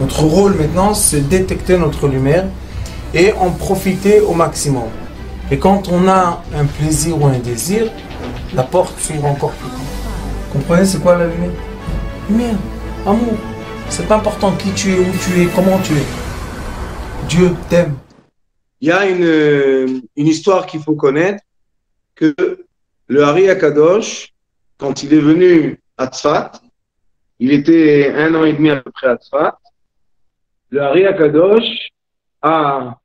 Notre rôle maintenant, c'est détecter notre lumière et en profiter au maximum. Et quand on a un plaisir ou un désir, la porte s'ouvre encore plus grand. Comprenez, c'est quoi la lumière? Lumière, amour. C'est pas important qui tu es, où tu es, comment tu es. Dieu t'aime. Il y a une histoire qu'il faut connaître, que le Hari Akadosh, quand il est venu à Tzfat, il était 1 an et demi à peu près à Tzfat, le Hari Akadosh a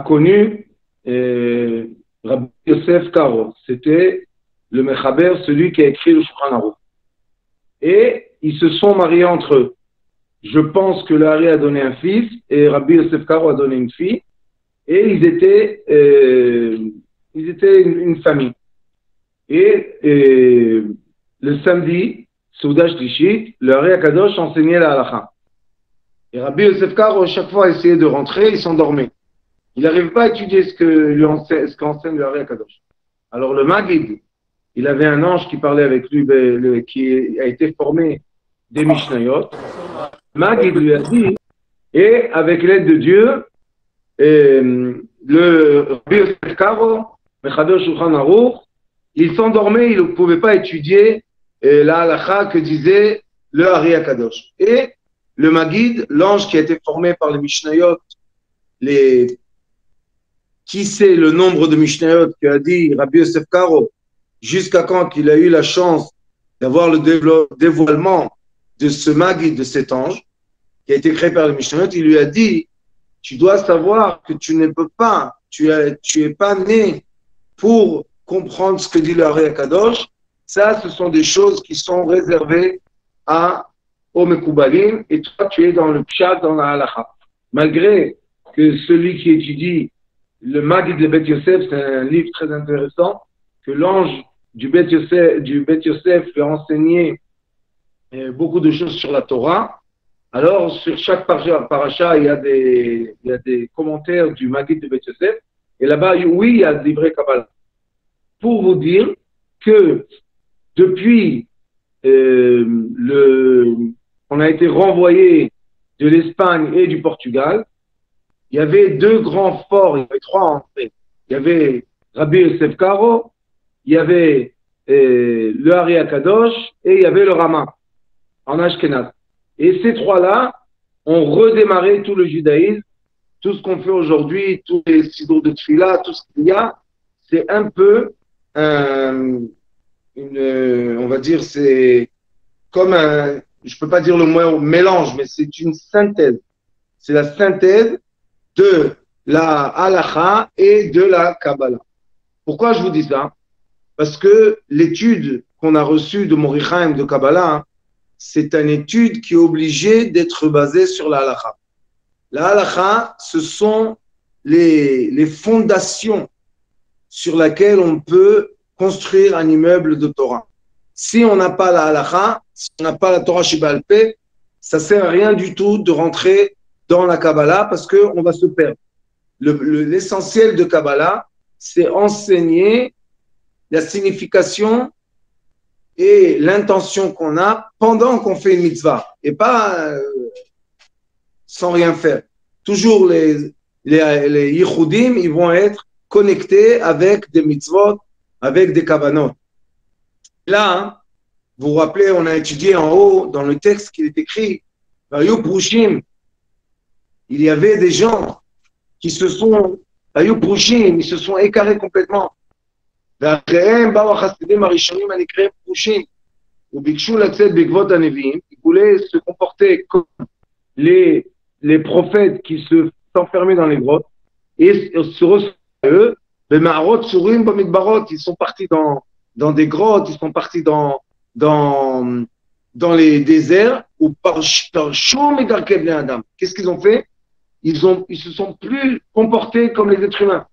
connu Rabbi Yosef Karo. C'était le Mechaber, celui qui a écrit le Shulchan Aruch. Et ils se sont mariés entre eux. Je pense que le Hari a donné un fils et Rabbi Yosef Karo a donné une fille. Et ils étaient une famille. Et le samedi, Souda Shlishit, le Hari Akadosh enseignait la halakha. Et Rabbi Yosef Karo, chaque fois, essayait de rentrer, il s'endormait. Il n'arrive pas à étudier ce qu'enseigne le Hari Akadosh. Alors le Maggid, il avait un ange qui parlait avec lui, qui a été formé des Mishnayot. Maggid lui a dit, et avec l'aide de Dieu, le Rabbi Yosef Karo, Mechaber Shulchan Aruch, il s'endormait, il ne pouvait pas étudier la halakha que disait le Hari Akadosh. Et le Maggid, l'ange qui a été formé par les Mishnayot, qui sait le nombre de Mishnayot qu'a dit Rabbi Yosef Karo, jusqu'à quand il a eu la chance d'avoir le dévoilement de ce Maggid, de cet ange, qui a été créé par les Mishnayot, il lui a dit, tu dois savoir que tu ne peux pas, tu es pas né pour comprendre ce que dit le Hari Akadosh. Ça, ce sont des choses qui sont réservées aux Mekoubalim, et toi, tu es dans le Pshat, dans la Halakha. Malgré que celui qui étudie le Maggid de Bet Yosef, c'est un livre très intéressant, que l'ange du Bet Yosef lui a enseigné beaucoup de choses sur la Torah. Alors, sur chaque paracha, il y a des commentaires du Maggid de Bet Yosef, et là-bas, oui, il y a des vrais Kabbalah. Pour vous dire que depuis on a été renvoyé de l'Espagne et du Portugal, il y avait 2 grands forts, il y avait 3 en fait. Il y avait Rabbi Yosef Karo, il y avait le Hari Akadosh et il y avait le Rama en Ashkenaz. Et ces 3-là ont redémarré tout le judaïsme, tout ce qu'on fait aujourd'hui, tous les sidours de Tfila, tout ce qu'il y a, c'est un peu on va dire, c'est comme je peux pas dire le mot mélange, mais c'est une synthèse. C'est la synthèse de la halakha et de la Kabbalah. Pourquoi je vous dis ça? Parce que l'étude qu'on a reçue de Morichaim de Kabbalah, c'est une étude qui est obligée d'être basée sur la halakha. La halakha, ce sont les fondations sur laquelle on peut construire un immeuble de Torah. Si on n'a pas la halakha, si on n'a pas la Torah Sheba'al Peh, ça sert à rien du tout de rentrer dans la Kabbalah parce qu'on va se perdre. L'essentiel de Kabbalah, c'est enseigner la signification et l'intention qu'on a pendant qu'on fait une mitzvah et pas sans rien faire. Toujours les yichudim, ils vont être connectés avec des mitzvot, avec des kavanot. Là, vous vous rappelez, on a étudié en haut dans le texte qu'il est écrit, Ayub Brushim, il y avait des gens qui se sont, Ayub Brushim, ils se sont écarés complètement. Ils voulaient se comporter comme les prophètes qui se s'enfermaient dans les grottes et se ressemblaient à eux. Ils sont partis dans des grottes, ils sont partis dans les déserts où qu'est-ce qu'ils ont fait? Ils se sont plus comportés comme les êtres humains.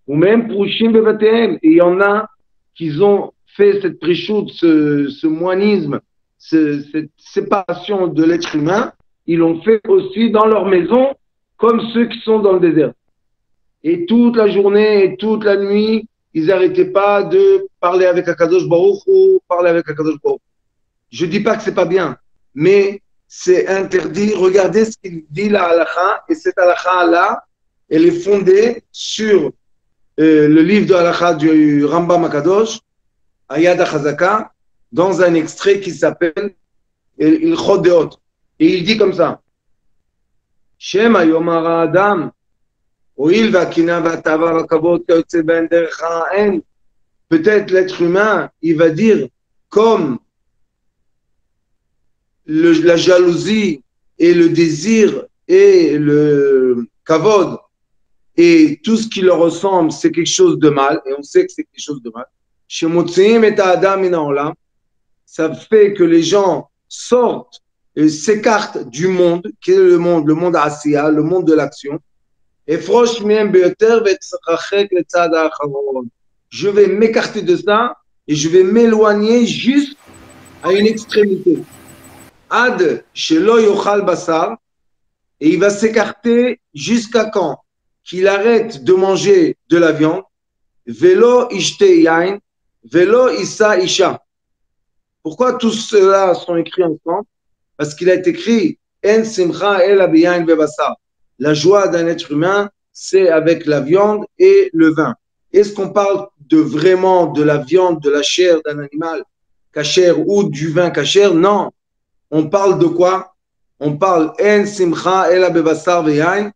Ou même Prouchim Bevatehem. Et il y en a qui ont fait cette prichoute, ce moinisme, cette séparation de l'être humain, ils l'ont fait aussi dans leur maison, comme ceux qui sont dans le désert. Et toute la journée et toute la nuit, ils n'arrêtaient pas de parler avec Akadosh Baruch ou parler avec Akadosh Baruch. Je dis pas que c'est pas bien. mais c'est interdit. Regardez ce qu'il dit la halakha, et cette halakha-là, elle est fondée sur le livre de halakha du Rambam Akadosh, Ayad HaChazaka, dans un extrait qui s'appelle Ilchot Deot. Et il dit comme ça, Shema Yomar Adam, Oil Vakina Vatava Vakavot Kayotse Ben Derech Ha'en. Peut-être l'être humain, il va dire, comme la jalousie et le désir et le kavod et tout ce qui leur ressemble, c'est quelque chose de mal, et on sait que c'est quelque chose de mal. Chez Motseim et Adam Minaolam, ça fait que les gens sortent et s'écartent du monde, qui est le monde Asiya, le monde de l'action. Et je vais m'écarter de ça et je vais m'éloigner juste à une extrémité. Ad shelo yochal basar, et il va s'écarter jusqu'à quand? Qu'il arrête de manger de la viande. Velo ishte yain, velo isa isha. Pourquoi tous ceux-là sont écrits ensemble? Parce qu'il a été écrit En simcha el abiyain bebasar. La joie d'un être humain, c'est avec la viande et le vin. Est-ce qu'on parle vraiment de la viande, de la chair d'un animal cachère ou du vin cachère? Non. On parle de quoi? On parle En simcha el bebasar veyain.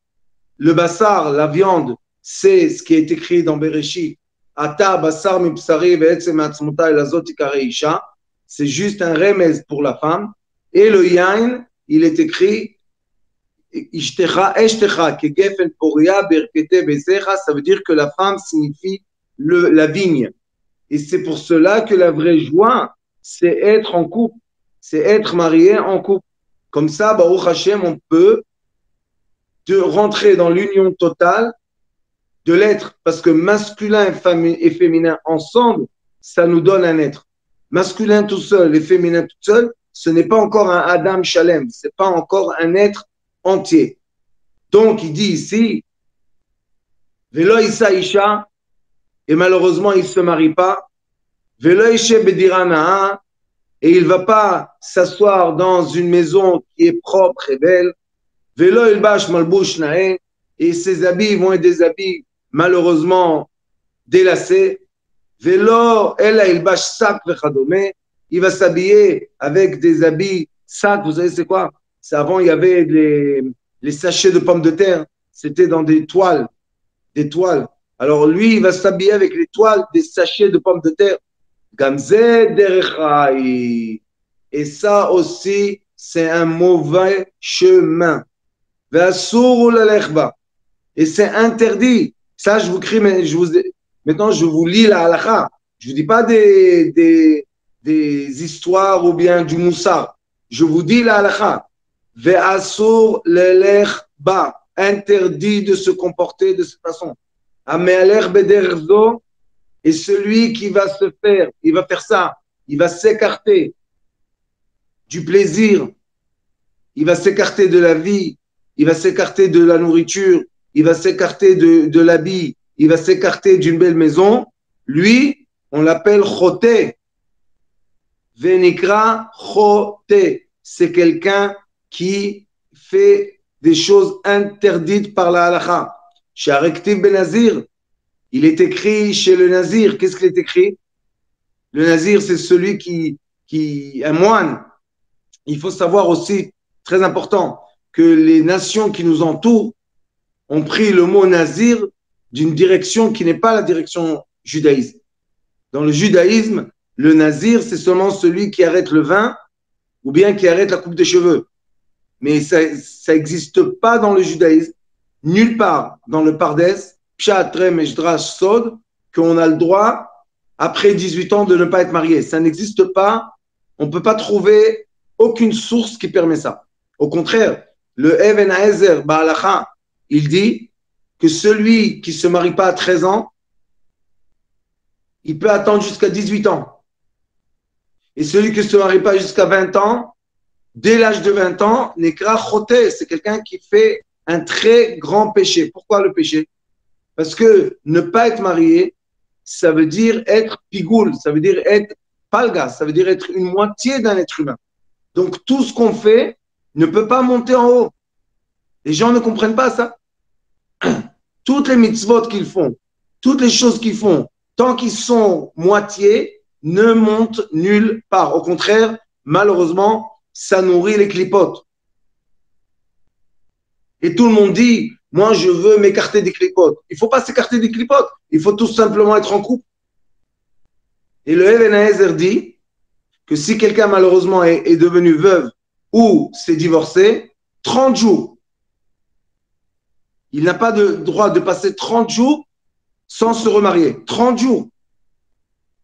Le basar, la viande, c'est ce qui est écrit dans Bereshit. Ata basar mipsari ve'etzem atzmota elazot ikare isha. C'est juste un remez pour la femme. Et le yain, il est écrit Ishtecha eshtecha kegefen poria berkete bezecha. Ça veut dire que la femme signifie la vigne. Et c'est pour cela que la vraie joie, c'est être en couple. C'est être marié en couple. Comme ça, Baruch Hashem, on peut rentrer dans l'union totale de l'être. Parce que masculin et féminin ensemble, ça nous donne un être. Masculin tout seul et féminin tout seul, ce n'est pas encore un Adam Shalem, ce n'est pas encore un être entier. Donc, il dit ici, Velo Isa Isha, et malheureusement, il ne se marie pas. Velo Ishe Bedirana, et il ne va pas s'asseoir dans une maison qui est propre et belle. Velo Ilbash Malbush Nae, et ses habits vont être des habits malheureusement délacés. Velo Ela Ilbash Sak Vechadome, il va s'habiller avec des habits sacs. Vous savez c'est quoi? C'est avant il y avait les sachets de pommes de terre, c'était dans des toiles, des toiles. Alors lui il va s'habiller avec les toiles des sachets de pommes de terre. Gamze Derechai, et ça aussi c'est un mauvais chemin. Et c'est interdit. Ça, je vous crie, mais maintenant, je vous lis la halakha. Je ne vous dis pas des histoires ou bien du moussar. Je vous dis la halakha. Ve'asur lelech ba. Interdit de se comporter de cette façon. Ame'alech bederzo. Et celui qui va il va faire ça. Il va s'écarter du plaisir. Il va s'écarter de la vie. Il va s'écarter de la nourriture, il va s'écarter de l'habit, il va s'écarter d'une belle maison. Lui, on l'appelle choté. Venikra choté. C'est quelqu'un qui fait des choses interdites par la halakha. Chez Arektiv Ben Nazir, il est écrit chez le Nazir. Qu'est-ce qu'il est écrit? Le Nazir, c'est celui qui un moine. Il faut savoir aussi, très important, que les nations qui nous entourent ont pris le mot nazir d'une direction qui n'est pas la direction judaïsme. Dans le judaïsme, le nazir, c'est seulement celui qui arrête le vin ou bien qui arrête la coupe des cheveux. Mais ça n'existe pas dans le judaïsme, nulle part dans le Pardes, Pshat, Rem, Esdras, Sod, qu'on a le droit, après 18 ans, de ne pas être marié. Ça n'existe pas, on ne peut pas trouver aucune source qui permet ça. Au contraire, le Even Haezer Ba'alacha, il dit que celui qui ne se marie pas à 13 ans, il peut attendre jusqu'à 18 ans. Et celui qui ne se marie pas jusqu'à 20 ans, dès l'âge de 20 ans, Nekra Choté, c'est quelqu'un qui fait un très grand péché. Pourquoi le péché? Parce que ne pas être marié, ça veut dire être pigoul, ça veut dire être palga, ça veut dire être une moitié d'un être humain. Donc, tout ce qu'on fait ne peut pas monter en haut. Les gens ne comprennent pas ça. Toutes les mitzvot qu'ils font, toutes les choses qu'ils font, tant qu'ils sont moitié, ne montent nulle part. Au contraire, malheureusement, ça nourrit les clipotes. Et tout le monde dit, moi, je veux m'écarter des clipotes. Il ne faut pas s'écarter des clipotes. Il faut tout simplement être en couple. Et le Even Haezer dit que si quelqu'un, malheureusement, est devenu veuve ou s'est divorcé, 30 jours, il n'a pas de droit de passer 30 jours sans se remarier. 30 jours.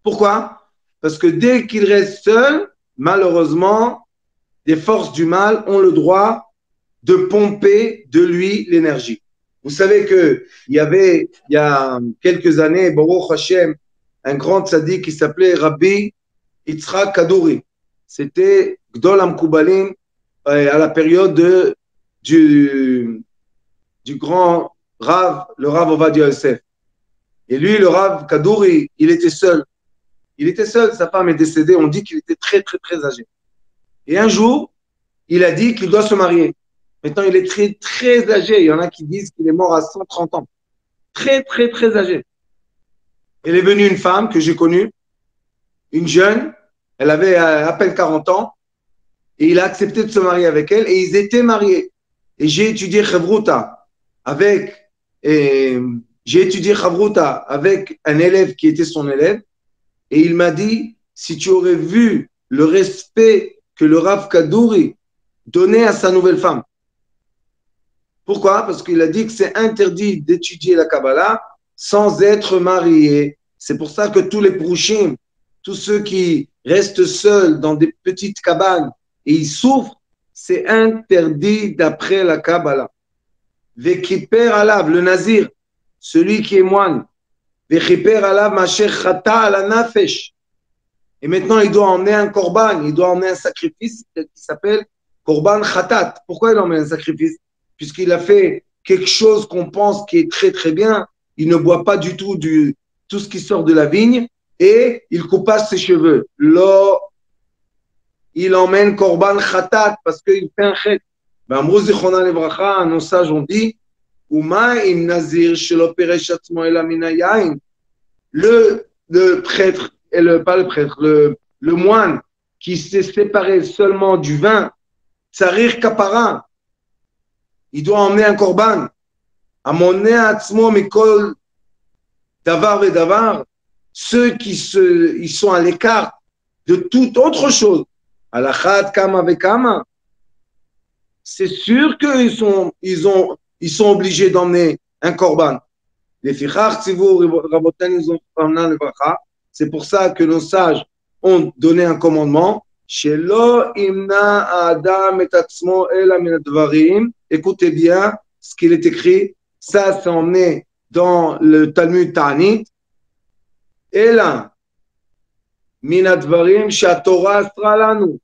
Pourquoi? Parce que dès qu'il reste seul, malheureusement, les forces du mal ont le droit de pomper de lui l'énergie. Vous savez qu'il y avait, il y a quelques années, Baruch Hashem, un grand tzaddik qui s'appelait Rabbi Yitzhak Kadouri. C'était Gdol HaMkubalim à la période du grand Rav, le Rav Ovadia Yosef. Et lui, le Rav Kadouri, il était seul. Il était seul, sa femme est décédée, on dit qu'il était très, très, très âgé. Et un jour, il a dit qu'il doit se marier. Maintenant, il est très, très âgé. Il y en a qui disent qu'il est mort à 130 ans. Très, très, très âgé. Elle est venue une femme que j'ai connue, une jeune, elle avait à peine 40 ans, et il a accepté de se marier avec elle, et ils étaient mariés. Et j'ai étudié Chavruta avec un élève qui était son élève, et il m'a dit, si tu aurais vu le respect que le Rav Kadouri donnait à sa nouvelle femme. Pourquoi? Parce qu'il a dit que c'est interdit d'étudier la Kabbalah sans être marié. C'est pour ça que tous les prouchim, tous ceux qui restent seuls dans des petites cabanes et ils souffrent, c'est interdit d'après la Kabbalah. Vekiper alav, le nazir, celui qui est moine. Vekiper alav masher chata ala nafesh. Et maintenant, il doit emmener un korban, il doit emmener un sacrifice qui s'appelle korban khatat. Pourquoi il emmène un sacrifice? Puisqu'il a fait quelque chose qu'on pense qui est très très bien. Il ne boit pas du tout tout ce qui sort de la vigne et il coupe pas ses cheveux. Là, il emmène korban khatat parce qu'il fait un chet. Ben, nos sages ont dit, le prêtre, pas le prêtre, le moine qui s'est séparé seulement du vin, tsarir kapara, il doit emmener un korban. Amoné atzmo mikol davar et davar, ceux qui ils sont à l'écart de toute autre chose. Alachat kama vekama, c'est sûr qu'ils sont obligés d'emmener un korban. C'est pour ça que nos sages ont donné un commandement. Écoutez bien ce qu'il est écrit. Ça, c'est emmené dans le Talmud Ta'anit. Et là, minadvarim shatorah astra lanu.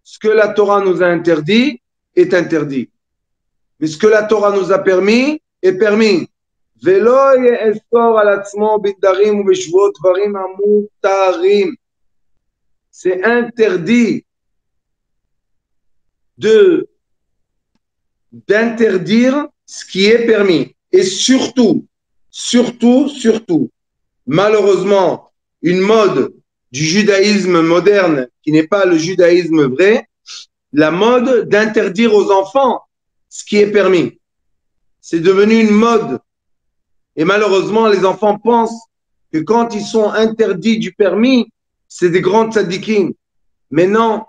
Ce que la Torah nous a interdit est interdit. Mais ce que la Torah nous a permis est permis. Velo ye'esor al atzmo biddarim u beshvot dvarim amutarim. C'est interdit d'interdire ce qui est permis. Et surtout, malheureusement, une mode du judaïsme moderne qui n'est pas le judaïsme vrai, la mode d'interdire aux enfants ce qui est permis. C'est devenu une mode. Et malheureusement, les enfants pensent que quand ils sont interdits du permis, c'est des grands tzadikim. Mais non,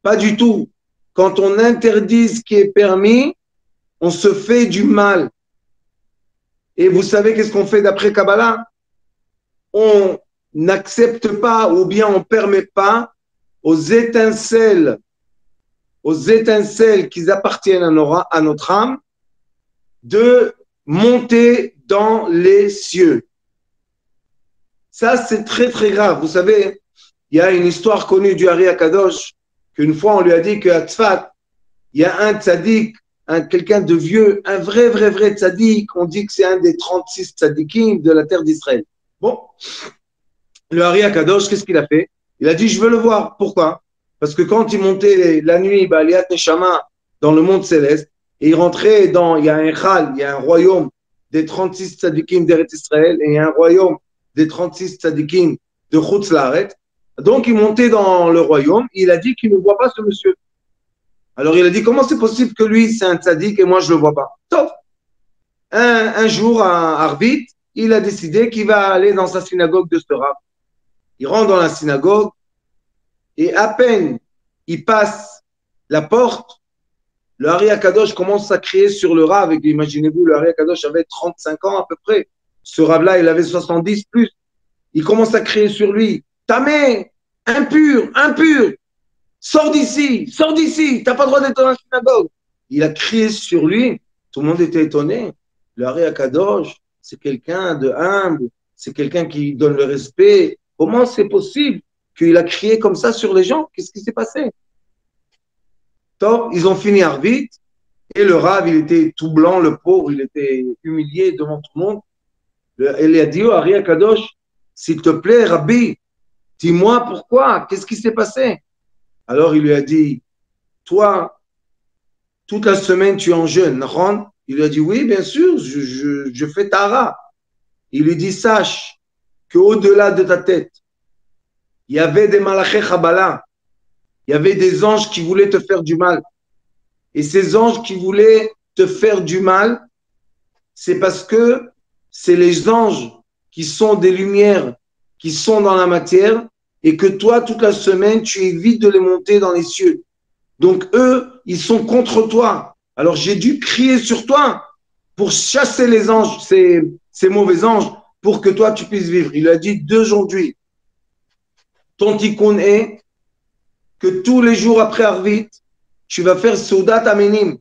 pas du tout. Quand on interdit ce qui est permis, on se fait du mal. Et vous savez qu'est-ce qu'on fait d'après Kabbalah? On n'accepte pas ou bien on ne permet pas aux étincelles qui appartiennent à notre âme de monter dans les cieux. Ça, c'est très, très grave. Vous savez, il y a une histoire connue du Ari Akadosh, qu'une fois, on lui a dit qu'à Tzfat, il y a un tzaddik, quelqu'un de vieux, un vrai tzaddik. On dit que c'est un des 36 tzaddikim de la terre d'Israël. Bon, le Ari Akadosh, qu'est-ce qu'il a fait? Il a dit, je veux le voir. Pourquoi? Parce que quand il montait la nuit, Baliat Neshama, dans le monde céleste, et il rentrait il y a un Chal, il y a un royaume des 36 tzadikim d'Eretz Israël, et il y a un royaume des 36 tzadikim de Chutz Laaretz. Donc il montait dans le royaume, il a dit qu'il ne voit pas ce monsieur. Alors il a dit, comment c'est possible que lui, c'est un tzadik et moi je ne le vois pas? Sauf un jour, à Arvit, il a décidé qu'il va aller dans sa synagogue de ce Rav. Il rentre dans la synagogue et à peine il passe la porte, le Hari Akadosh commence à crier sur le Rav. Imaginez-vous, le Hari Akadosh avait 35 ans à peu près. Ce Rav-là, il avait 70 plus. Il commence à crier sur lui. Tamé, impur, impur, sors d'ici, t'as pas le droit d'être dans la synagogue. Il a crié sur lui, tout le monde était étonné. Le Hari Akadosh, c'est quelqu'un de humble, c'est quelqu'un qui donne le respect. Comment c'est possible qu'il a crié comme ça sur les gens? Qu'est-ce qui s'est passé? Top, ils ont fini Arvit, et le Rav, il était tout blanc, le pauvre, il était humilié devant tout le monde. Il a dit au Hari Akadosh, s'il te plaît, Rabbi, dis-moi pourquoi, qu'est-ce qui s'est passé? Alors il lui a dit, toi, toute la semaine tu es en jeûne, Ron? Il lui a dit, oui, bien sûr, je fais Tara. Il lui dit, sache qu'au-delà de ta tête, il y avait des malachés Chabala, il y avait des anges qui voulaient te faire du mal. Et ces anges qui voulaient te faire du mal, c'est parce que c'est les anges qui sont des lumières, qui sont dans la matière, et que toi, toute la semaine, tu évites de les monter dans les cieux. Donc eux, ils sont contre toi. Alors j'ai dû crier sur toi pour chasser les anges, ces mauvais anges, pour que toi, tu puisses vivre. Il a dit d'aujourd'hui, ton tikkun est que tous les jours après Arvit, tu vas faire Soudat Amenim.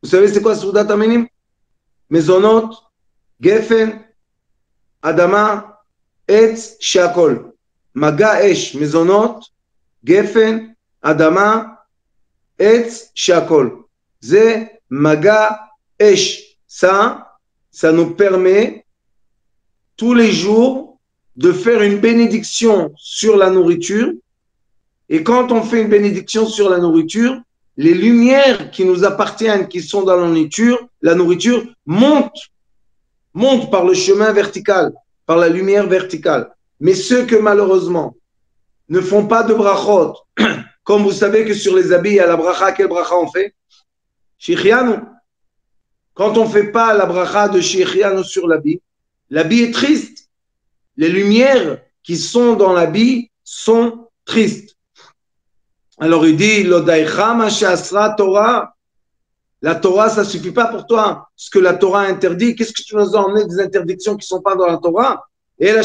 Vous savez c'est quoi Soudat Amenim? Mezonot, Gefen, Adama, Etz, Shakol. Maga Esh, Mezonot, Gefen, Adama, Etz, Shakol. C'est Maga Esh. Ça nous permet tous les jours de faire une bénédiction sur la nourriture. Et quand on fait une bénédiction sur la nourriture, les lumières qui nous appartiennent, qui sont dans la nourriture montent par le chemin vertical, par la lumière verticale. Mais ceux que malheureusement ne font pas de brachot, comme vous savez que sur les habits, il y a la bracha, quelle bracha on fait? Shechianu. Quand on ne fait pas la bracha de Shechianu sur l'habit est triste. Les lumières qui sont dans l'habit sont tristes. Alors il dit, L'odaicha mashasra Torah. La Torah, ça ne suffit pas pour toi. Ce que la Torah interdit, qu'est-ce que tu nous as emmené des interdictions qui ne sont pas dans la Torah? Et là,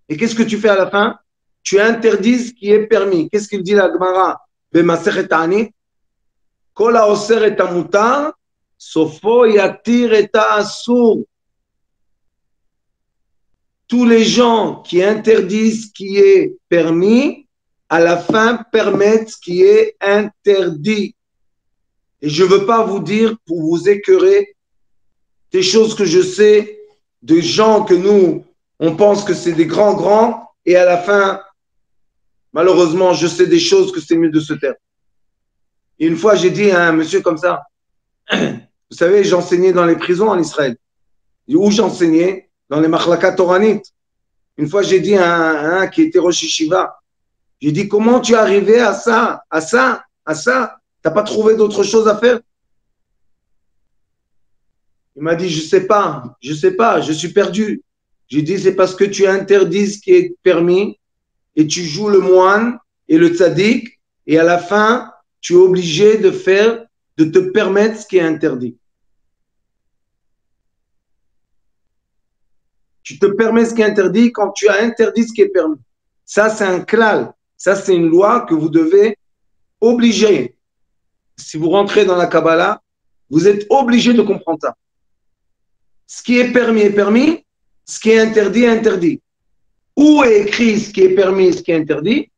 et qu'est-ce que tu fais à la fin? Tu interdis ce qui est permis. Qu'est-ce qu'il dit la Gemara? B'masechet Ta'anit. Kol ha'oser et ha'mutar, sofo yatir et ha'asur. Tous les gens qui interdisent ce qui est permis, à la fin permettent ce qui est interdit. Et je ne veux pas vous dire pour vous écœurer des choses que je sais, de gens que nous, on pense que c'est des grands, et à la fin, malheureusement, je sais des choses que c'est mieux de se taire. Et une fois, j'ai dit à un monsieur comme ça, vous savez, j'enseignais dans les prisons en Israël. Où j'enseignais? Dans les machlaka toranit. Une fois, j'ai dit à un qui était Rosh Yeshiva, j'ai dit, comment tu es arrivé à ça? T'as pas trouvé d'autre chose à faire? Il m'a dit, je sais pas, je suis perdu. J'ai dit, c'est parce que tu interdis ce qui est permis et tu joues le moine et le tzaddik et à la fin, tu es obligé de te permettre ce qui est interdit. Tu te permets ce qui est interdit quand tu as interdit ce qui est permis. Ça, c'est un klal. Ça, c'est une loi que vous devez obliger. Si vous rentrez dans la Kabbalah, vous êtes obligé de comprendre ça. Ce qui est permis est permis, ce qui est interdit est interdit. Où est écrit ce qui est permis, ce qui est interdit?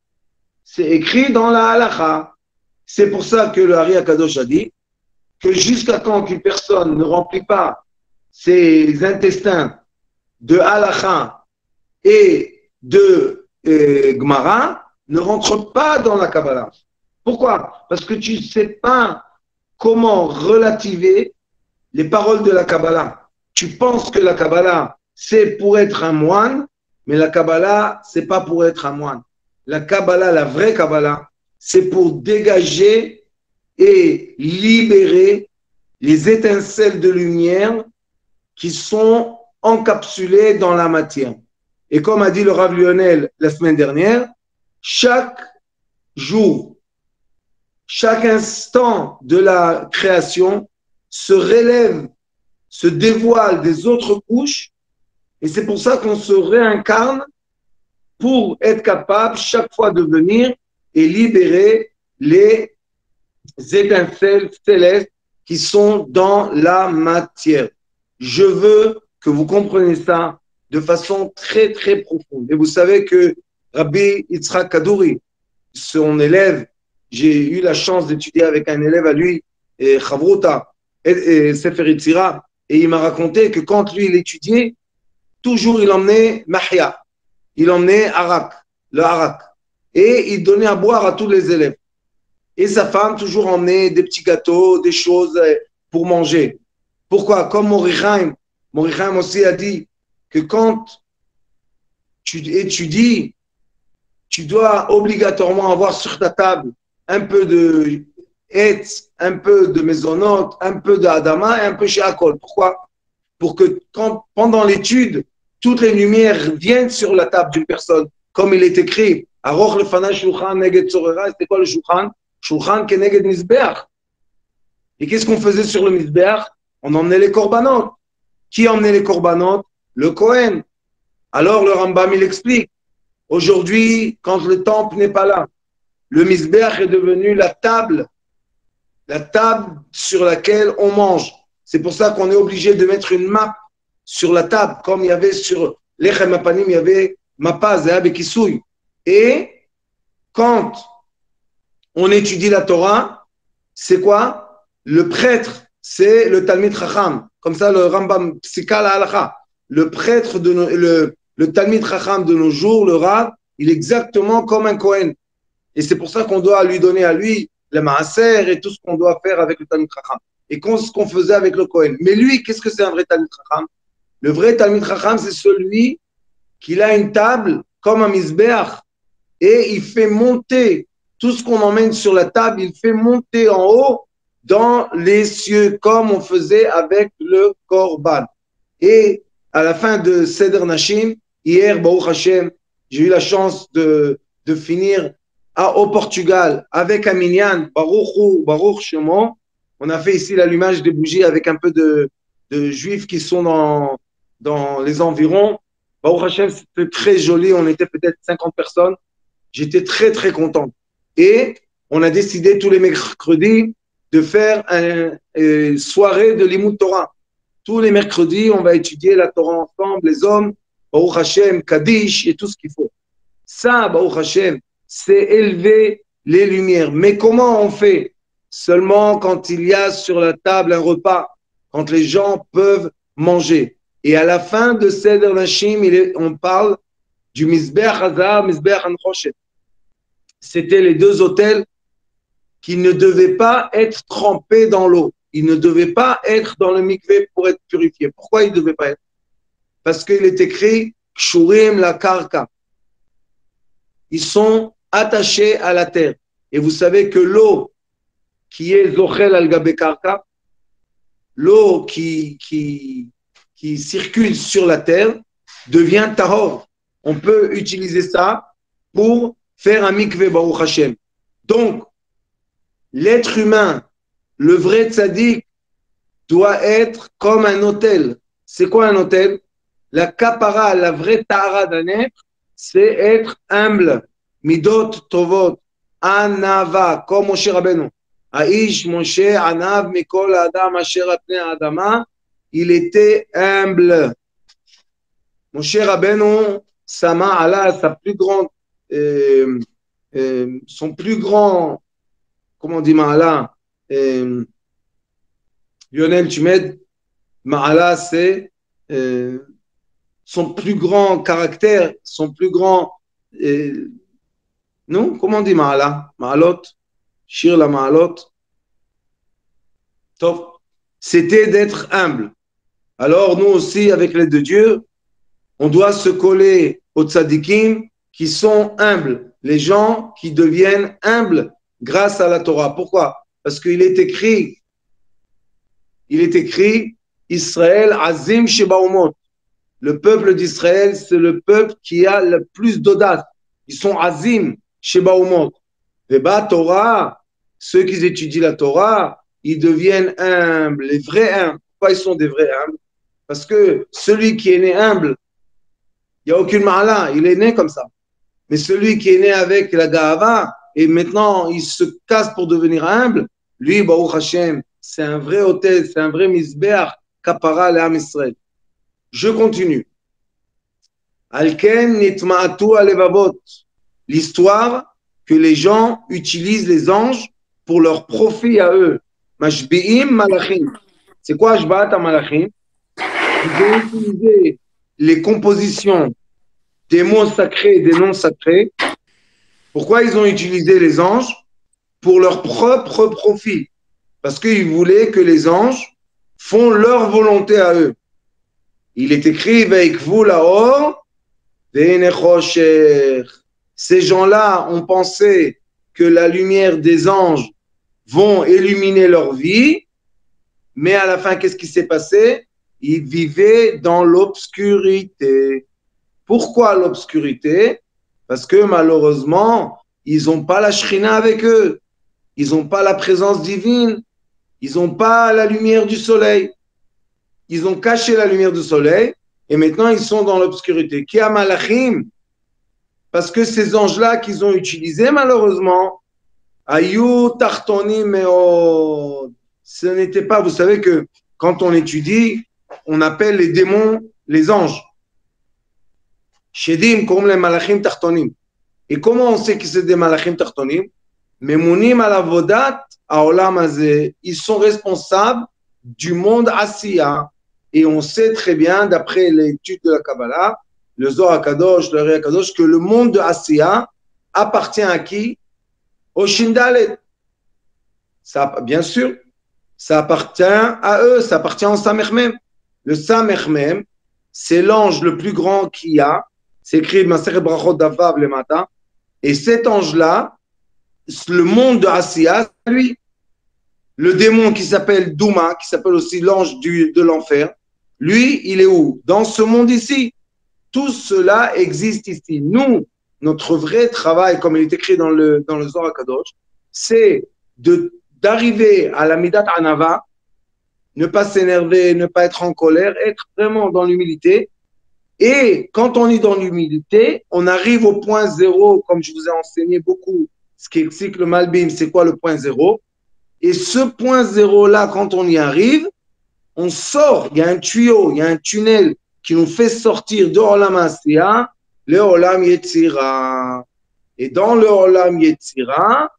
C'est écrit dans la halacha. C'est pour ça que le Hari Akadosh a dit que jusqu'à quand qu'une personne ne remplit pas ses intestins de halacha et de Gemara, ne rentre pas dans la Kabbalah. Pourquoi? Parce que tu ne sais pas comment relativer les paroles de la Kabbalah. Tu penses que la Kabbalah, c'est pour être un moine, mais la Kabbalah, c'est pas pour être un moine. La Kabbalah, la vraie Kabbalah, c'est pour dégager et libérer les étincelles de lumière qui sont encapsulées dans la matière. Et comme a dit le Rav Lionel la semaine dernière, chaque jour, chaque instant de la création se relève, se dévoile des autres couches, et c'est pour ça qu'on se réincarne pour être capable chaque fois de venir et libérer les étincelles célestes qui sont dans la matière. Je veux que vous compreniez ça de façon très, très profonde. Et vous savez que Rabbi Yitzhak Kadouri, son élève, j'ai eu la chance d'étudier avec un élève à lui, Chavruta, et Sefer Yitzira, et il m'a raconté que quand lui, il étudiait, toujours il emmenait Mahya, il emmenait Arak, le Arak, et il donnait à boire à tous les élèves. Et sa femme toujours emmenait des petits gâteaux, des choses pour manger. Pourquoi? Comme Morichaim aussi a dit que quand tu étudies, tu dois obligatoirement avoir sur ta table un peu de Etz, un peu de Mésonote, un peu d'Adama et un peu Sheakol. Pourquoi? Pour que pendant l'étude, toutes les lumières viennent sur la table d'une personne. Comme il est écrit, Aroch lefana shulchan neged tzorera, c'était quoi le shulchan? Shulchan keneged mizbeach. Et qu'est-ce qu'on faisait sur le mizbeach? On emmenait les korbanot. Qui emmenait les korbanot? Le Kohen. Alors le Rambam, il explique. Aujourd'hui, quand le temple n'est pas là, le mizbeach est devenu la table sur laquelle on mange. C'est pour ça qu'on est obligé de mettre une map sur la table, comme il y avait sur l'Echem Apanim, il y avait Mapa, Zehab et Kisouy. Et quand on étudie la Torah, c'est quoi? Le prêtre, c'est le Talmid Chacham. Comme ça, le Rambam Psika la Halacha. Le prêtre, le Talmid Chacham de nos jours, le Rav, il est exactement comme un Kohen. Et c'est pour ça qu'on doit lui donner à lui le Maaser et tout ce qu'on doit faire avec le Talmid Chacham. Et ce qu'on faisait avec le Kohen. Mais lui, qu'est-ce que c'est un vrai Talmid Chacham? Le vrai Talmid Chacham, c'est celui qui a une table comme un Mizbeach et il fait monter tout ce qu'on emmène sur la table, il fait monter en haut dans les cieux comme on faisait avec le Korban. Et à la fin de Seder Nashim, hier, Baruch Hashem, j'ai eu la chance de finir au Portugal avec un minyan, Baruch Shemo. On a fait ici l'allumage des bougies avec un peu de juifs qui sont dans les environs. Baruch Hashem, c'était très joli. On était peut-être 50 personnes. J'étais très, très content. Et on a décidé tous les mercredis de faire une soirée de Limoud Torah. Tous les mercredis, on va étudier la Torah ensemble, les hommes, Baruch Hashem, Kaddish et tout ce qu'il faut. Ça, Baruch Hashem, c'est élever les lumières. Mais comment on fait? Seulement quand il y a sur la table un repas, quand les gens peuvent manger. Et à la fin de Seder Nashim, on parle du Mizbeach Hazar, Mizbeach Anchoshet. C'était les deux autels qui ne devaient pas être trempés dans l'eau. Ils ne devaient pas être dans le mikvé pour être purifiés. Pourquoi ils ne devaient pas être? Parce qu'il est écrit Kshurim la karka. Ils sont attachés à la terre. Et vous savez que l'eau qui est Zochel al-Gabe Karka, l'eau qui circule sur la terre, devient Tahor. On peut utiliser ça pour faire un mikvé Baruch Hashem. Donc, l'être humain, le vrai tzaddik, doit être comme un autel. C'est quoi un autel? La kapara, la vraie tahara d'un être, c'est être humble. Midot tovot, anava, comme Moshe Rabbeinu. Aish Moshe anav mikol adam asher apnei adama. Il était humble. Moshe Rabbeinu, Sama Allah, son plus grand, comment on dit Ma'ala, Lionel, tu m'aides? Ma'ala, c'est son plus grand caractère, son plus grand Non, comment on dit Ma'ala? Ma'alot? Shir la Ma'alot? Top. C'était d'être humble. Alors, nous aussi, avec l'aide de Dieu, on doit se coller aux tzadikim qui sont humbles, les gens qui deviennent humbles grâce à la Torah. Pourquoi? Parce qu'il est écrit, Israël Azim Shebaumot. Le peuple d'Israël, c'est le peuple qui a le plus d'audace. Ils sont Azim Shebaumot. Et Torah, ceux qui étudient la Torah, ils deviennent humbles, les vrais humbles. Pourquoi ils sont des vrais humbles? Parce que celui qui est né humble, il n'y a aucune ma'ala, il est né comme ça. Mais celui qui est né avec la ga'ava, et maintenant il se casse pour devenir humble, lui, Baruch Hashem, c'est un vrai hôtel, c'est un vrai misbeach, kapara l'Am Israël. Je continue. Alken nitma'atu alevavot. L'histoire que les gens utilisent les anges pour leur profit à eux. Mashbi'im malachim. C'est quoi Ashba'at malachim? Ils ont utilisé les compositions des mots sacrés et des noms sacrés. Pourquoi ils ont utilisé les anges? Pour leur propre profit. Parce qu'ils voulaient que les anges font leur volonté à eux. Il est écrit Veikvu laor ve'enechosher. Ces gens-là ont pensé que la lumière des anges vont illuminer leur vie, mais à la fin, qu'est-ce qui s'est passé? Ils vivaient dans l'obscurité. Pourquoi l'obscurité? Parce que malheureusement, ils n'ont pas la Shrina avec eux. Ils n'ont pas la présence divine. Ils n'ont pas la lumière du soleil. Ils ont caché la lumière du soleil et maintenant ils sont dans l'obscurité. Qui a malachim? Parce que ces anges-là qu'ils ont utilisés, malheureusement, Ayu Tartoni Meod. Ce n'était pas, vous savez que quand on étudie, on appelle les démons les anges. Shedim, comme les malachim tartonim. Et comment on sait que c'est des malachim tartonim? Memounim à la vodat, à olam hazeh. Ils sont responsables du monde Asiya. Et on sait très bien, d'après l'étude de la Kabbalah, le Zohar HaKadosh, le Réa Kadosh, que le monde de Asiya appartient à qui? Au Shindalet. Ça, bien sûr, ça appartient à eux, ça appartient au Samermem. Le Samermem, c'est l'ange le plus grand qu'il y a. C'est écrit Maseret Brachot Davav le matin. Et cet ange-là, le monde de Asiya, lui, le démon qui s'appelle Douma, qui s'appelle aussi l'ange de l'enfer, lui, il est où? Dans ce monde ici. Tout cela existe ici. Nous, notre vrai travail, comme il est écrit dans le Zohar HaKadosh, c'est d'arriver à la Midat Anava, ne pas s'énerver, ne pas être en colère, être vraiment dans l'humilité. Et quand on est dans l'humilité, on arrive au point zéro, comme je vous ai enseigné beaucoup, ce qui explique le Malbim, c'est quoi le point zéro? Et ce point zéro-là, quand on y arrive, on sort, il y a un tuyau, il y a un tunnel qui nous fait sortir de Olam Asiya, le Olam Yetzira. Et dans le Olam Yetzira,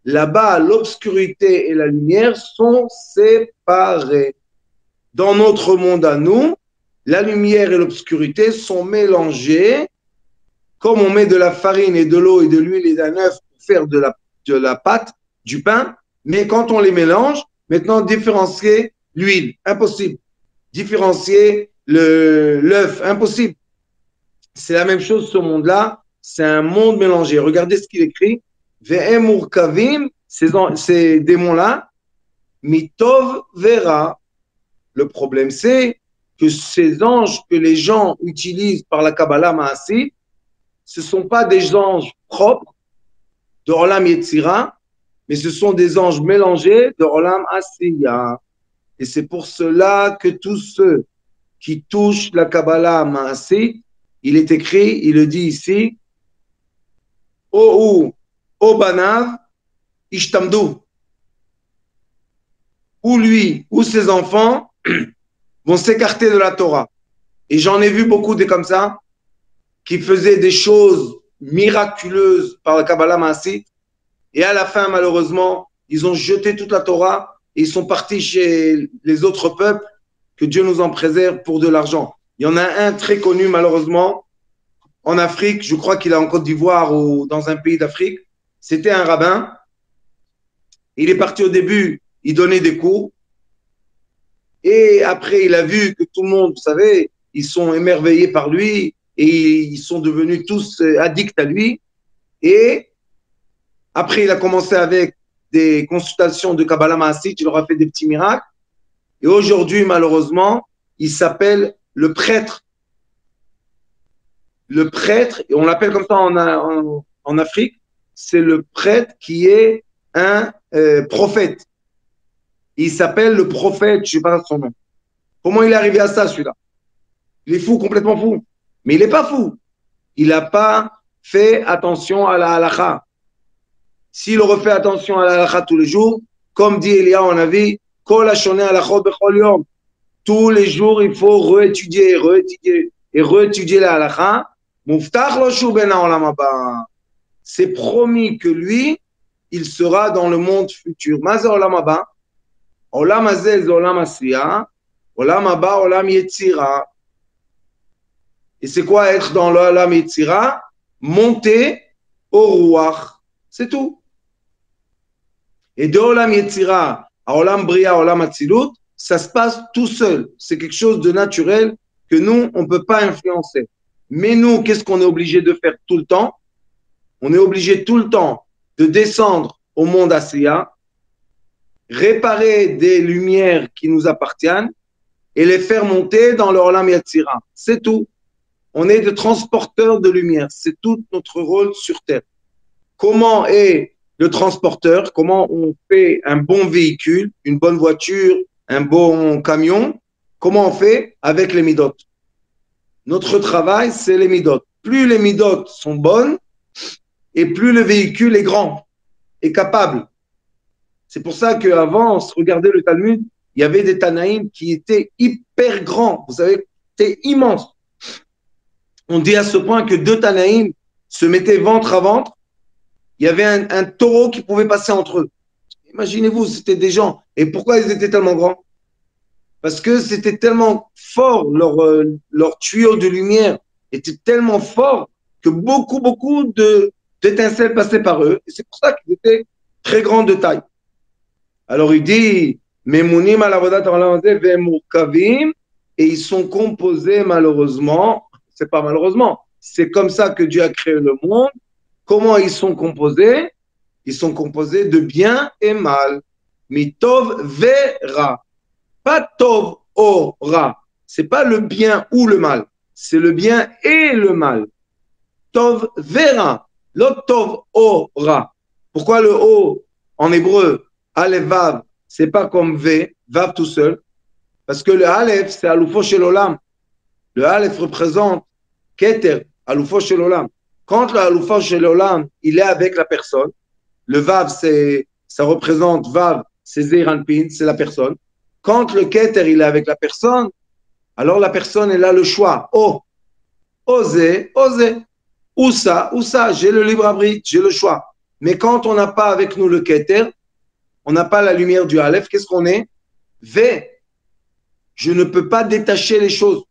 là-bas, l'obscurité et la lumière sont séparées. Dans notre monde à nous, la lumière et l'obscurité sont mélangées, comme on met de la farine et de l'eau et de l'huile et d'un œuf pour faire de la pâte, du pain. Mais quand on les mélange, maintenant, différencier l'huile, impossible. Différencier l'œuf, impossible. C'est la même chose, ce monde-là. C'est un monde mélangé. Regardez ce qu'il écrit. Ve'em urkavim, ces démons-là, mitov vera. Le problème, c'est que ces anges que les gens utilisent par la Kabbalah Ma'asit, ce ne sont pas des anges propres de Olam Yetzira, mais ce sont des anges mélangés de Olam Asiya. Et c'est pour cela que tous ceux qui touchent la Kabbalah Ma'asit, il est écrit, il le dit ici, O Banav Ishtamdu. Ou lui, ou ses enfants vont s'écarter de la Torah. Et j'en ai vu beaucoup des comme ça, qui faisaient des choses miraculeuses par la Kabbalah Ma'asit, et à la fin, malheureusement, ils ont jeté toute la Torah et ils sont partis chez les autres peuples, que Dieu nous en préserve, pour de l'argent. Il y en a un très connu, malheureusement, en Afrique, je crois qu'il est en Côte d'Ivoire ou dans un pays d'Afrique. C'était un rabbin. Il est parti au début, il donnait des cours. Et après, il a vu que tout le monde, vous savez, ils sont émerveillés par lui et ils sont devenus tous addicts à lui. Et après, il a commencé avec des consultations de Kabbalah Maasit, il leur a fait des petits miracles. Et aujourd'hui, malheureusement, il s'appelle le prêtre. Le prêtre, et on l'appelle comme ça en Afrique, c'est le prêtre qui est un prophète. Il s'appelle le prophète, je ne sais pas son nom. Comment il est arrivé à ça, celui-là? Il est fou, complètement fou. Mais il n'est pas fou. Il n'a pas fait attention à la halakha. S'il refait attention à la halakha tous les jours, comme dit Elia en avis, kol hashoneh halachot bechol yom. Tous les jours, il faut réétudier et réétudier la halakha. Muftach lo shu ben haolam haba. C'est promis que lui, il sera dans le monde futur. Ma ze olam haba? Olam hazeh ze olam asiya. Olam haba, olam yetzira. Et c'est quoi être dans l'olam yetzira? Monter au ruach. C'est tout. Et de olam yetzira à olam bria, olam atzilut, ça se passe tout seul. C'est quelque chose de naturel que nous, on ne peut pas influencer. Mais nous, qu'est-ce qu'on est obligé de faire tout le temps? On est obligé tout le temps de descendre au monde Asiya, réparer des lumières qui nous appartiennent et les faire monter dans le Olam Yatzira. C'est tout. On est des transporteurs de lumière. C'est tout notre rôle sur Terre. Comment est le transporteur? Comment on fait un bon véhicule, une bonne voiture, un bon camion? Comment on fait? Avec les midot. Notre travail, c'est les midot. Plus les midot sont bonnes, et plus le véhicule est grand, est capable. C'est pour ça qu'avant, on se regardait le Talmud, il y avait des Tanaïm qui étaient hyper grands. Vous savez, c'était immense. On dit à ce point que deux Tanaïm se mettaient ventre à ventre. Il y avait un taureau qui pouvait passer entre eux. Imaginez-vous, c'était des gens. Et pourquoi ils étaient tellement grands? Parce que c'était tellement fort, leur tuyau de lumière était tellement fort que beaucoup d'étincelles passaient par eux. Et c'est pour ça qu'ils étaient très grands de taille. Alors il dit, Memounim al avodat ha'olam hazeh ve'murkavim, et ils sont composés malheureusement, c'est pas malheureusement, c'est comme ça que Dieu a créé le monde. Comment ils sont composés? Ils sont composés de bien et mal. Mitov ve'ra. Pas tov o ra. C'est pas le bien ou le mal. C'est le bien et le mal. Tov ve'ra. L'autre tov o ra. Pourquoi le o en hébreu, aleph vav, c'est pas comme v, vav tout seul? Parce que le aleph, c'est alufo shel olam. Le aleph représente keter, alufo shel olam. Quand le alufo shel olam, il est avec la personne, le vav, ça représente vav, c'est zeir anpin, c'est la personne. Quand le keter, il est avec la personne, alors la personne, elle a le choix. Oh, oser, oser. Ou ça, j'ai le libre arbitre, j'ai le choix. Mais quand on n'a pas avec nous le keter, on n'a pas la lumière du aleph, qu'est-ce qu'on est? V. Je ne peux pas détacher les choses.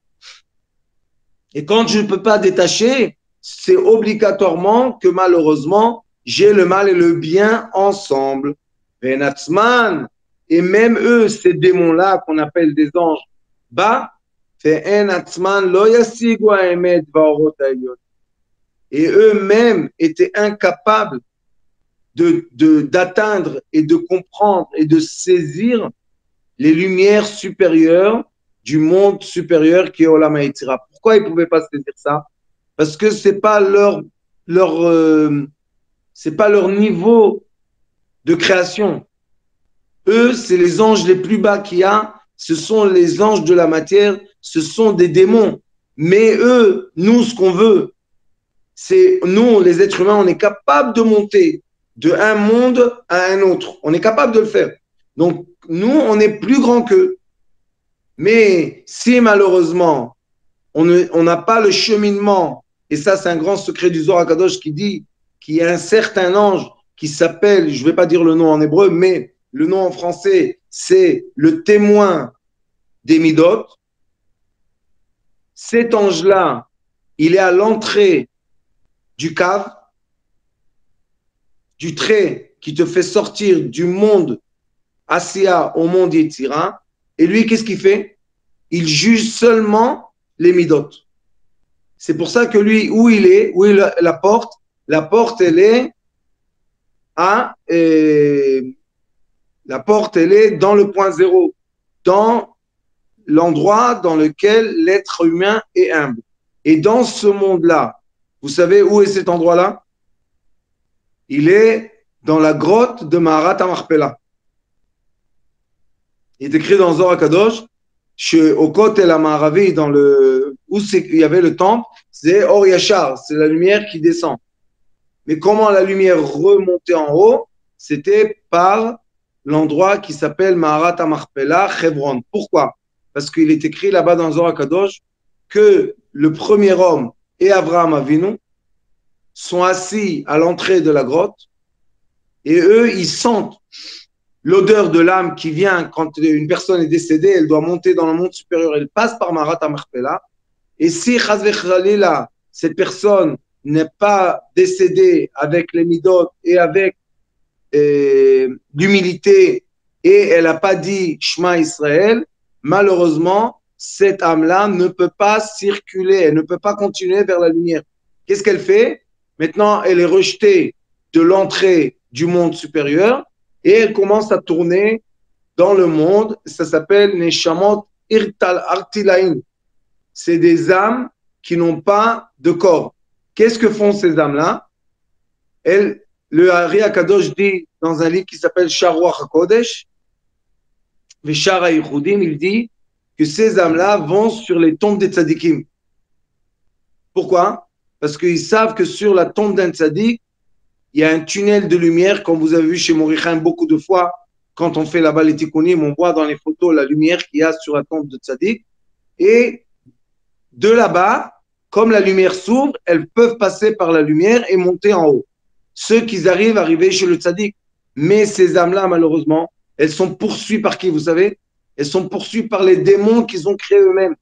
Et quand je ne peux pas détacher, c'est obligatoirement que malheureusement, j'ai le mal et le bien ensemble. Venatzman. Et même eux, ces démons-là qu'on appelle des anges, et eux-mêmes étaient incapables d'atteindre et de comprendre et de saisir les lumières supérieures du monde supérieur qui est Olam Hayetzira. Pourquoi ils ne pouvaient pas saisir ça? Parce que c'est pas c'est pas leur niveau de création. Eux, c'est les anges les plus bas qu'il y a, ce sont les anges de la matière, ce sont des démons. Mais eux, nous, ce qu'on veut, c'est nous, les êtres humains, on est capable de monter de un monde à un autre. On est capable de le faire. Donc, nous, on est plus grand qu'eux. Mais si malheureusement, on n'a pas le cheminement, et ça, c'est un grand secret du Zohar HaKadosh qui dit qu'il y a un certain ange qui s'appelle, je ne vais pas dire le nom en hébreu, mais le nom en français, c'est le témoin des Midot. Cet ange-là, il est à l'entrée du cave, du trait qui te fait sortir du monde Asiya au monde Yetzira. Et lui, qu'est-ce qu'il fait? Il juge seulement les midot. C'est pour ça que lui, où est la porte, elle est à, la porte, elle est dans le point zéro, dans l'endroit dans lequel l'être humain est humble. Et dans ce monde-là, vous savez où est cet endroit-là? Il est dans la grotte de Maharat Amarpela. Il est écrit dans Zohar Kadosh, au côté la Maharavi, dans le où il y avait le temple, c'est Or Yachar, c'est la lumière qui descend. Mais comment la lumière remontait en haut? C'était par l'endroit qui s'appelle Maharat Amarpela, Hebron. Pourquoi? Parce qu'il est écrit là-bas dans Zohar Kadosh que le premier homme et Abraham Avinu sont assis à l'entrée de la grotte et eux, ils sentent l'odeur de l'âme qui vient quand une personne est décédée, elle doit monter dans le monde supérieur, elle passe par Maharat Amarpela. Et si Chazvechalila, cette personne n'est pas décédée avec les midot et avec l'humilité et elle n'a pas dit Shema Israël, malheureusement, cette âme-là ne peut pas circuler, elle ne peut pas continuer vers la lumière. Qu'est-ce qu'elle fait? Maintenant, elle est rejetée de l'entrée du monde supérieur et elle commence à tourner dans le monde. Ça s'appelle Neshamot Artilain. C'est des âmes qui n'ont pas de corps. Qu'est-ce que font ces âmes-là? Le Hari Akadosh dit dans un livre qui s'appelle Sharuach HaKodesh, Veshara Yichudim, il dit que ces âmes-là vont sur les tombes des tzadikim. Pourquoi? Parce qu'ils savent que sur la tombe d'un tzadik, il y a un tunnel de lumière, comme vous avez vu chez Morichaim beaucoup de fois, quand on fait là-bas les tikkunim, on voit dans les photos la lumière qu'il y a sur la tombe de tzadik. Et de là-bas, comme la lumière s'ouvre, elles peuvent passer par la lumière et monter en haut. Ceux qui arriver chez le tzaddik. Mais ces âmes-là, malheureusement, elles sont poursuivies par qui, vous savez? Elles sont poursuivies par les démons qu'ils ont créés eux-mêmes.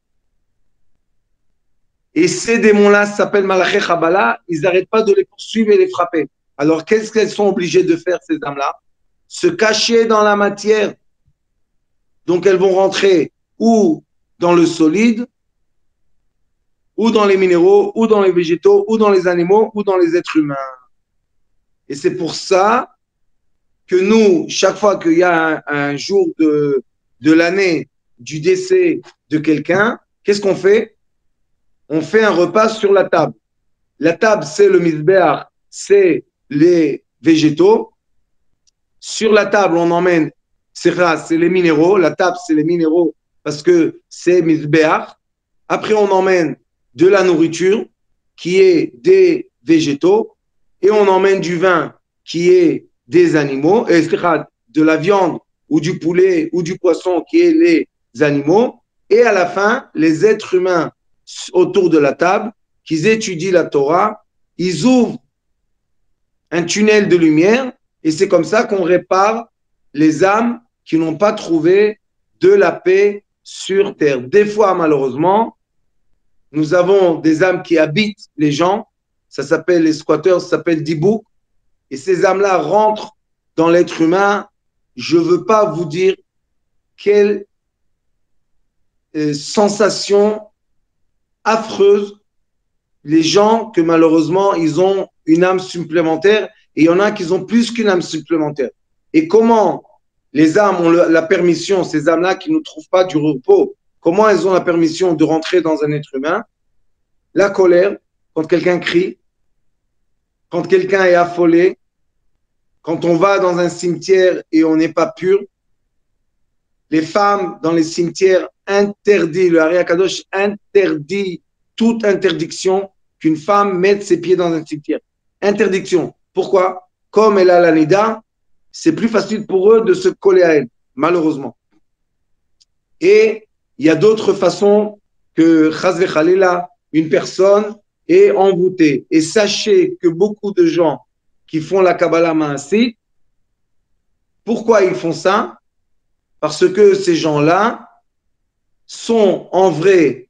Et ces démons-là s'appellent Malaché Chabala, ils n'arrêtent pas de les poursuivre et les frapper. Alors, qu'est-ce qu'elles sont obligées de faire, ces âmes-là? Se cacher dans la matière. Donc, elles vont rentrer ou dans le solide, ou dans les minéraux, ou dans les végétaux, ou dans les animaux, ou dans les êtres humains. Et c'est pour ça que nous, chaque fois qu'il y a un jour de l'année du décès de quelqu'un, qu'est-ce qu'on fait? On fait un repas sur la table. La table, c'est le misbéach, c'est les végétaux. Sur la table, on emmène, c'est les minéraux. La table, c'est les minéraux parce que c'est misbéach. Après, on emmène de la nourriture qui est des végétaux et on emmène du vin qui est des animaux, de la viande ou du poulet ou du poisson qui est les animaux. Et à la fin, les êtres humains autour de la table, qu'ils étudient la Torah, ils ouvrent un tunnel de lumière et c'est comme ça qu'on répare les âmes qui n'ont pas trouvé de la paix sur terre. Des fois, malheureusement, nous avons des âmes qui habitent les gens, ça s'appelle les squatteurs, ça s'appelle Dibouk, et ces âmes-là rentrent dans l'être humain. Je ne veux pas vous dire quelle sensation affreuse les gens que malheureusement ils ont une âme supplémentaire et il y en a qui ont plus qu'une âme supplémentaire. Et comment les âmes ont la permission, ces âmes-là qui ne trouvent pas du repos, comment elles ont la permission de rentrer dans un être humain? La colère, quand quelqu'un crie, quand quelqu'un est affolé, quand on va dans un cimetière et on n'est pas pur. Les femmes dans les cimetières interdit, le Hari Akadosh interdit toute interdiction qu'une femme mette ses pieds dans un cimetière. Interdiction. Pourquoi? Comme elle a la nida, c'est plus facile pour eux de se coller à elle, malheureusement. Et il y a d'autres façons que Chazve Khalila, une personne est envoûtée. Et sachez que beaucoup de gens qui font la Kabbalah Maasih, pourquoi ils font ça? Parce que ces gens-là sont en vrai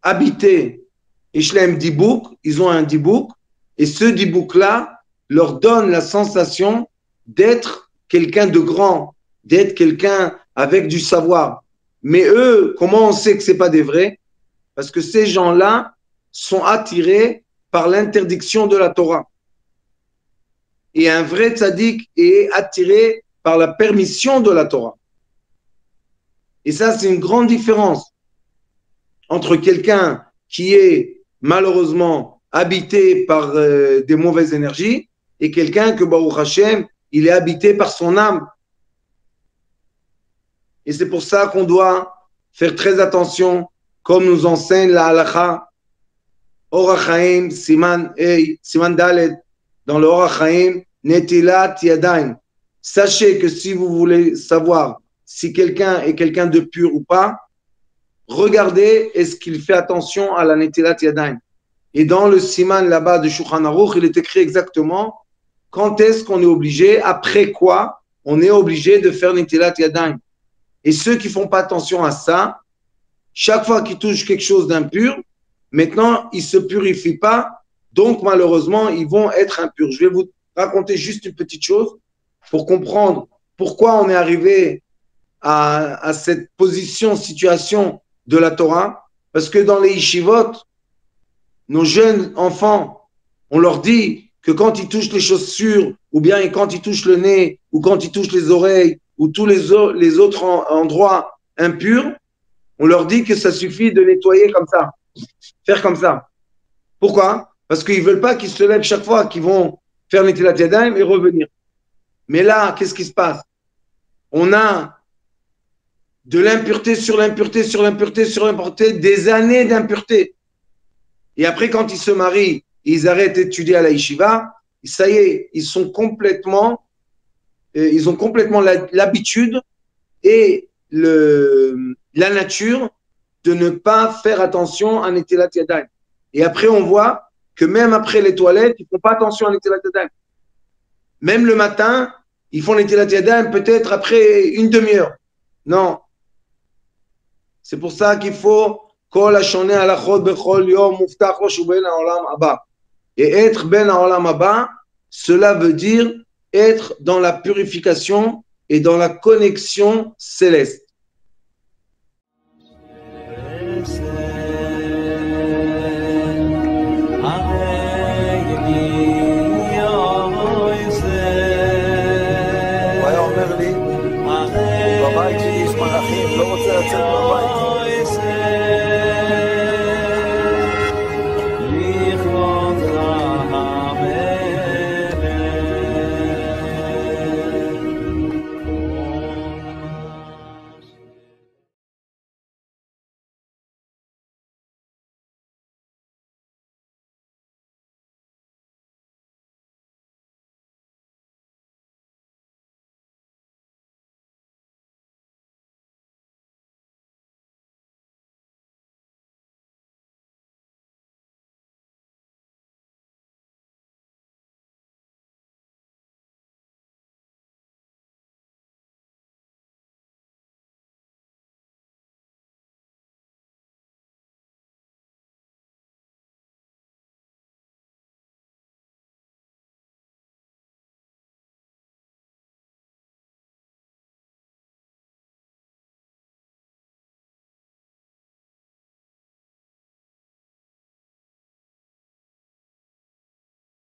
habiter Ishlem Dibouk, ils ont un Dibouk, et ce Dibouk-là leur donne la sensation d'être quelqu'un de grand, d'être quelqu'un avec du savoir. Mais eux, comment on sait que ce n'est pas des vrais? Parce que ces gens-là sont attirés par l'interdiction de la Torah. Et un vrai tzaddik est attiré par la permission de la Torah. Et ça, c'est une grande différence entre quelqu'un qui est malheureusement habité par des mauvaises énergies et quelqu'un que, Baruch Hashem, il est habité par son âme. Et c'est pour ça qu'on doit faire très attention, comme nous enseigne la halakha, Orach Chaim, Siman Dalet, dans le Orach Chaim, Netilat Yadayim. Sachez que si vous voulez savoir si quelqu'un est quelqu'un de pur ou pas, regardez est-ce qu'il fait attention à la Netilat Yadayim. Et dans le Siman là-bas de Shulchan Aruch, il est écrit exactement quand est-ce qu'on est obligé, après quoi on est obligé de faire Netilat Yadayim. Et ceux qui ne font pas attention à ça, chaque fois qu'ils touchent quelque chose d'impur, maintenant, ils ne se purifient pas, donc malheureusement, ils vont être impurs. Je vais vous raconter juste une petite chose pour comprendre pourquoi on est arrivé à cette situation de la Torah. Parce que dans les yeshivot, nos jeunes enfants, on leur dit que quand ils touchent les chaussures, ou bien quand ils touchent le nez, ou quand ils touchent les oreilles, ou tous les autres endroits impurs, on leur dit que ça suffit de nettoyer comme ça, faire comme ça. Pourquoi? Parce qu'ils ne veulent pas qu'ils se lèvent chaque fois qu'ils vont faire Netilat Yadayim et revenir. Mais là, qu'est-ce qui se passe? On a de l'impureté sur l'impureté, sur l'impureté, sur l'impureté, des années d'impureté. Et après, quand ils se marient, ils arrêtent d'étudier à la yeshiva, ça y est, ils ont complètement l'habitude et la nature de ne pas faire attention à Netilat Yadayim. Et après, on voit que même après les toilettes, ils ne font pas attention à Netilat Yadayim. Même le matin, ils font Netilat Yadayim peut-être après une demi-heure. Non. C'est pour ça qu'il faut Kol hashoneh halachot bechol yom muftach lo shu ben haolam haba. Et être ben haolam haba, cela veut dire être dans la purification et dans la connexion céleste.